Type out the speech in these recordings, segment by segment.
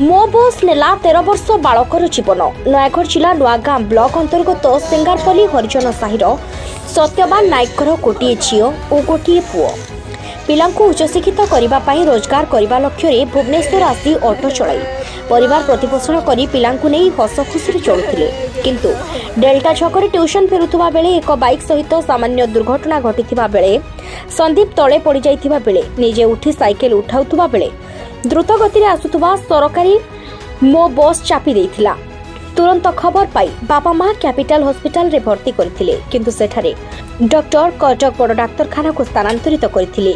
मो बस नेला 13 वर्ष बालकर जीवन। नयागढ़ जिला नुआगाँ ब्लॉक अंतर्गत सिंगारपल्ली हरिजन साहिर सत्यवान नायकर गोटे झील और गोटे पुओ। पिलांकु उच्चशिक्षित करने रोजगार करने लक्ष्य भुवनेश्वर आसी ऑटो चलाई परिवार प्रतिपोषण कर पिलांकु नहीं हस खुशी चलुथिले। किंतु डेल्टा छकरे ट्यूशन फेरुवा बेले एक बाइक सहित सामान्य दुर्घटना घटिथिबा बेले संदीप तले पड़ जाइथिबा बेले निजे उठी साइकेल उठाउथुबा बेले द्रुत गति आसुथुबा सरकारी मो बस चापी देइथिला। तुरंत खबर पाई बापा मां कैपिटल हॉस्पिटल रे भर्ती करथिले, किंतु सेठारे डॉक्टर कटक बड़ डाक्तरखाना को स्थानांतरित करथिले।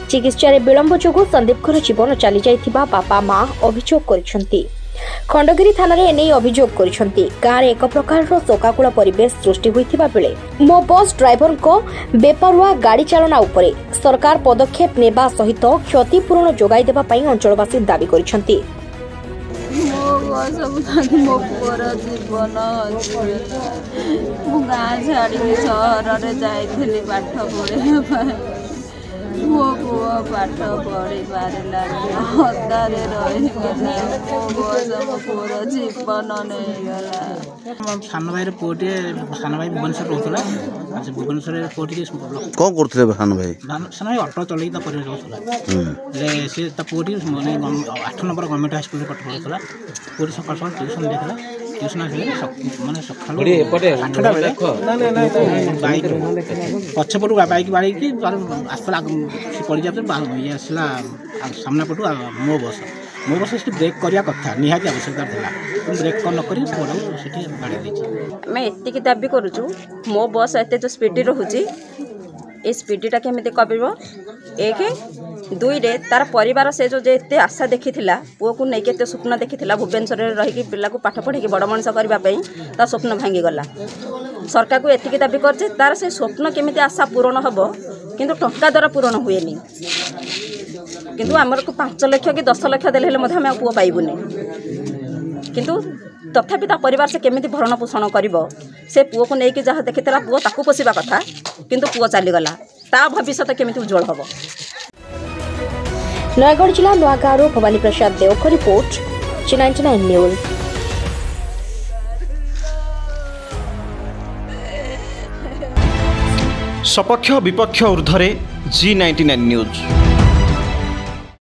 चिकित्सा विलंब जोगु संदीप जीवन चली जाइथिबा बापा मां अभियोग करिसंती। खंडगिरी थाना रे एने अभियोग करिसंती। गाँ रे एक प्रकार शोकाकुल परिवेश सृष्टि होइथिबा बेले मो बस ड्राइवर को बेपरुआ गाड़ी चालना उपरे सरकार पदक्षेप नेबा सहित क्षतिपूरण जोगाई देबा पई अंचलवासी दाबी करिसंती। मो पुअर जीवन गाँ छाड़ी सहर जाइली पाठ पढ़ा मो पुआ पाठ पढ़ी पारा हतारे रहीगला मो पुअर जीवन नहीं गला। सान भाई पुटे सान भाई भुवनेश्वर रोला भुवनेश्वर पुटी कौन करते सान भाई भाई अटो चल रोला सी पुटी मैंने 8 नंबर गवर्नमेंट हाई स्कूल पाठ पढ़ा पुरी सका सका ट्यूशन देखला ट्यूशन मैंने सका 8टा बेले बैक पछपटू बैक बाड़ी आसला पड़ जाए ये आसला सामना पटू मो बस ब्रेक करने कथा निहाती आवश्यकता था ब्रेक नक बाड़ी मैं एति दाबी करुचु मो बस एत जो स्पीड रोचे ये स्पीडटा केमी कर एक 2 रे तार परिवार से जो एत आशा देखी पुओ को नहीं के स्वप्न देखी भुवनेश्वर रही पिला को पाठ पढ़ी बड़ मनिष करने तार स्वप्न भांगीगला। सरकार को एति दाबी कर तार से स्वप्न केमी आशा पूरण हम किंतु टंका द्वारा पूरण हुए किंतु आमर को 5 लाख कि 10 लाख देले आम पुओ पाइबुनि किंतु तथापि परिवार से केमी भरण पोषण कर से पुओ को लेकिन जहाँ देखी पुओ ताकू पोषा कथा किंतु पुओ चलीगला ता भविष्य केमी उज्जवल हम। नयागढ़ जिला नुआगाँ भवानी प्रसाद देव को रिपोर्ट G99 न्यूज। सपक्ष विपक्ष ऊर्ध्वे G99 न्यूज।